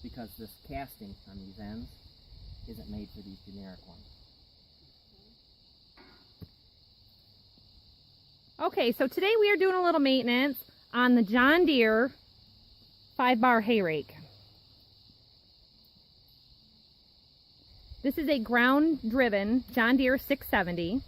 because this casting on these ends isn't made for these generic ones. Okay, so today we are doing a little maintenance on the John Deere 5-bar hay rake. This is a ground-driven John Deere 670,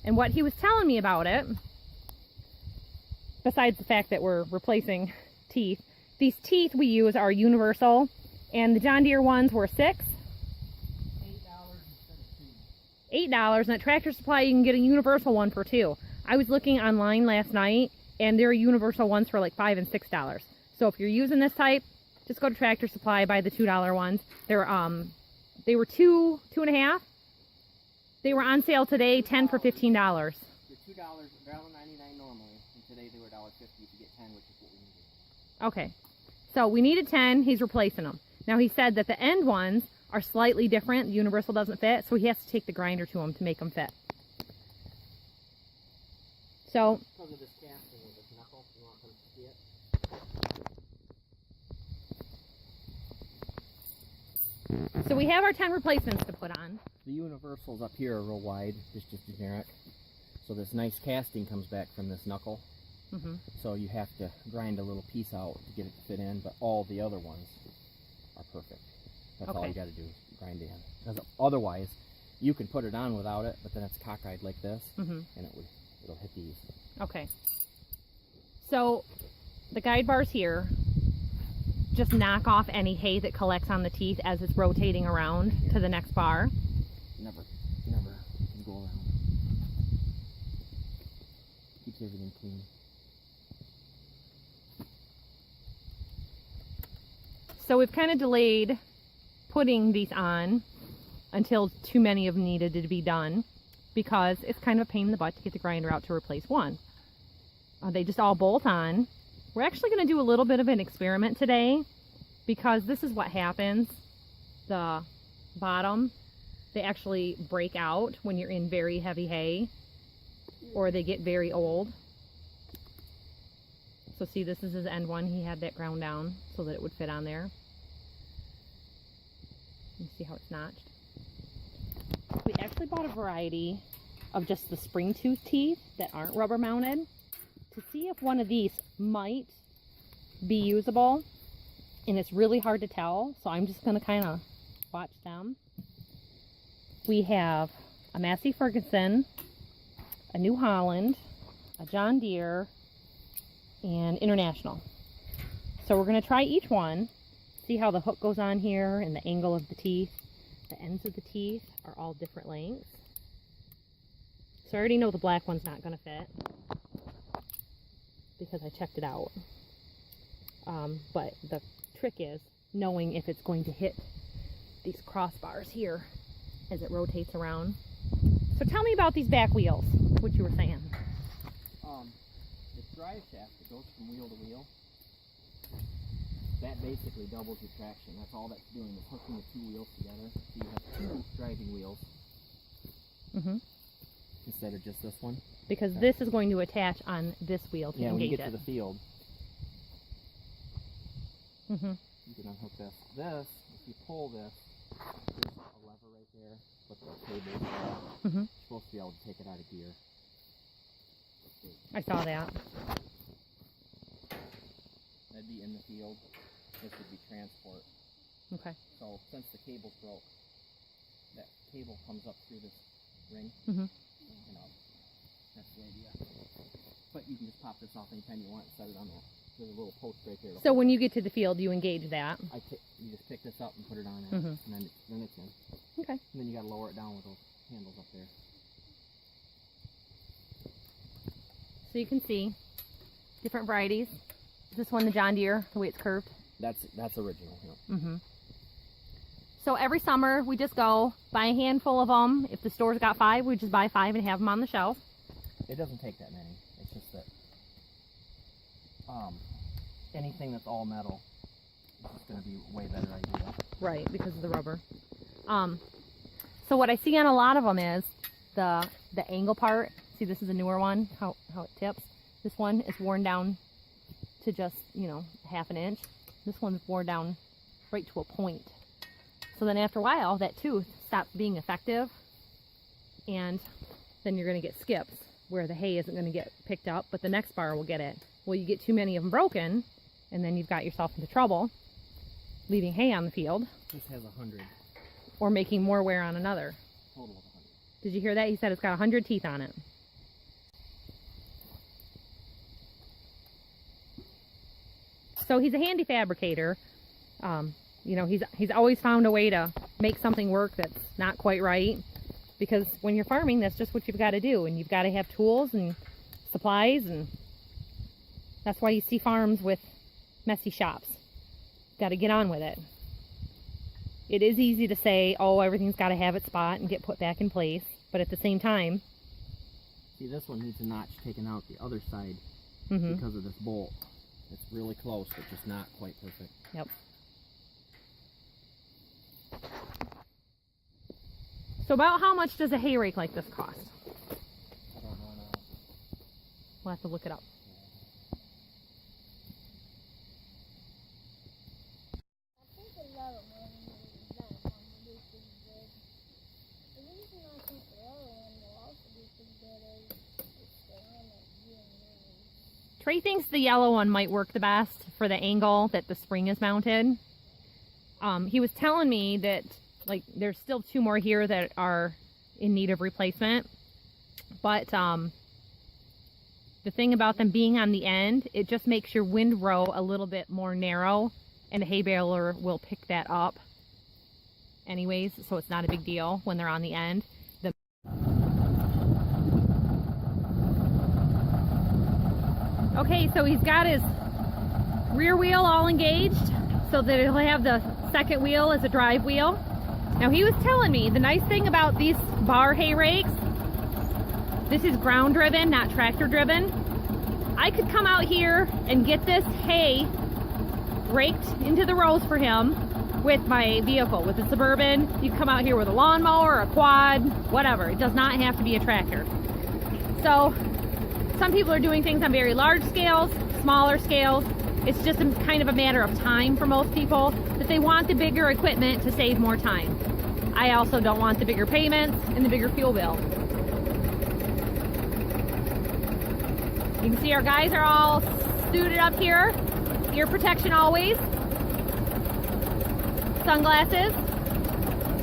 and what he was telling me about it, besides the fact that we're replacing teeth, these teeth we use are universal, and the John Deere ones were $6. $8 instead of $8, and at Tractor Supply you can get a universal one for $2. I was looking online last night, and there are universal ones for like $5 and $6. So if you're using this type, just go to Tractor Supply, buy the $2 ones. They were $2.50. They were on sale today, 10 for $15. They're $2, $1.99 normally, and today they were $1.50 if you get 10, which is what we needed. Okay, so we needed 10, he's replacing them. Now he said that the end ones are slightly different, the universal doesn't fit, so he has to take the grinder to them to make them fit. So, because of this casting with this knuckle, you want them to see it? so we have our 10 replacements to put on. The universals up here are real wide, just generic. So this nice casting comes back from this knuckle. So you have to grind a little piece out to get it to fit in, but all the other ones are perfect. That's all you got to do is grind in. Because otherwise, you can put it on without it, but then it's cockeyed like this, and it'll hit these. Okay. So the guide bars here just knock off any hay that collects on the teeth as it's rotating around to the next bar. Never go around. Keeps everything clean. So we've kind of delayed putting these on until too many of them needed to be done, because it's kind of a pain in the butt to get the grinder out to replace one. They just all bolt on. We're actually going to do a little bit of an experiment today, because this is what happens. The bottom, they actually break out when you're in very heavy hay, or they get very old. So see, this is his end one. He had that ground down so that it would fit on there. You see how it's notched? We actually bought a variety of just the spring tooth teeth that aren't rubber mounted to see if one of these might be usable, and it's really hard to tell, so I'm just going to kind of watch them. We have a Massey Ferguson, a New Holland, a John Deere, and International. So we're going to try each one, see how the hook goes on here and the angle of the teeth. The ends of the teeth are all different lengths. So I already know the black one's not going to fit because I checked it out. But the trick is knowing if it's going to hit these crossbars here as it rotates around. So tell me about these back wheels, what you were saying. The drive shaft that goes from wheel to wheel, that basically doubles your traction. That's all that's doing, is hooking the two wheels together. So you have two driving wheels instead of just this one. Because this is going to attach on this wheel to engage it. Yeah, when you get to the field, you can unhook this. This, if you pull this, there's a lever right there with the cable. You're supposed to be able to take it out of gear. I saw that. That'd be in the field. This would be transport. Okay. So since the cable's broke, that cable comes up through this ring. That's the idea. But you can just pop this off anytime you want and set it on there. There's a little post right there. So when you get to the field, you engage that. You just pick this up and put it on there, and then it's in. Okay. And then you got to lower it down with those handles up there. So you can see different varieties. This one, the John Deere, the way it's curved. That's original. Yeah. So every summer we just go buy a handful of them. If the store's got 5, we just buy 5 and have them on the shelf. It doesn't take that many. It's just that anything that's all metal is going to be a way better idea. Right, because of the rubber. So what I see on a lot of them is the angle part. See, this is a newer one, how it tips. This one is worn down to just, half an inch. This one's worn down right to a point. So then after a while, that tooth stops being effective, and then you're going to get skips where the hay isn't going to get picked up, but the next bar will get it. Well, you get too many of them broken, and then you've got yourself into trouble, leaving hay on the field. This has 100. Or making more wear on another. Total of 100. Did you hear that? He said it's got 100 teeth on it. So he's a handy fabricator. You know, he's always found a way to make something work that's not quite right. Because when you're farming, that's just what you've got to do. And you've got to have tools and supplies. And that's why you see farms with messy shops. Got to get on with it. It is easy to say, oh, everything's got to have its spot and get put back in place. But at the same time... See, this one needs a notch taken out the other side because of this bolt. It's really close, but just not quite perfect. Yep. So about how much does a hay rake like this cost? I don't know now. We'll have to look it up. Trey thinks the yellow one might work the best for the angle that the spring is mounted. He was telling me that like there's still 2 more here that are in need of replacement, but the thing about them being on the end, it just makes your windrow a little bit more narrow, and a hay baler will pick that up anyways, so it's not a big deal when they're on the end. Okay, so he's got his rear wheel all engaged so that he'll have the second wheel as a drive wheel. Now he was telling me the nice thing about these bar hay rakes, this is ground driven, not tractor driven. I could come out here and get this hay raked into the rows for him with my vehicle, with a Suburban. You come out here with a lawnmower, a quad, whatever. It does not have to be a tractor. So some people are doing things on very large scales, smaller scales. It's just kind of a matter of time for most people that they want the bigger equipment to save more time. I also don't want the bigger payments and the bigger fuel bill. You can see our guys are all suited up here. Ear protection always. Sunglasses.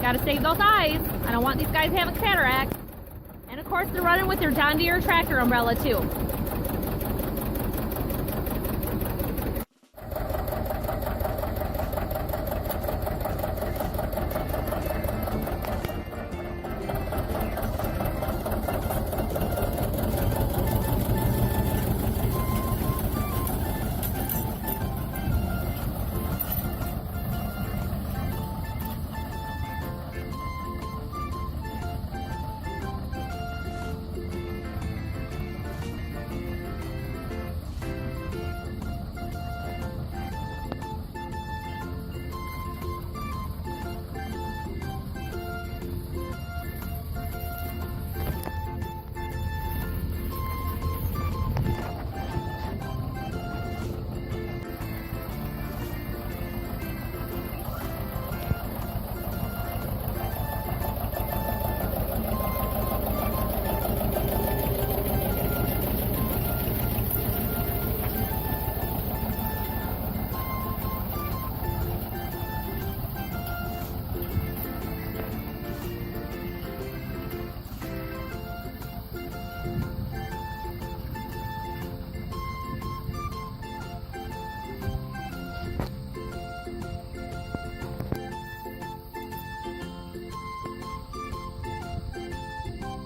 Gotta save those eyes. I don't want these guys having cataracts. And of course they're running with their John Deere tractor umbrella too.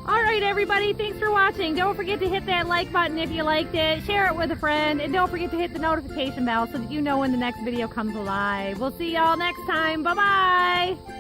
Alright everybody, thanks for watching. Don't forget to hit that like button if you liked it, share it with a friend, and don't forget to hit the notification bell so that you know when the next video comes live. We'll see y'all next time. Bye-bye!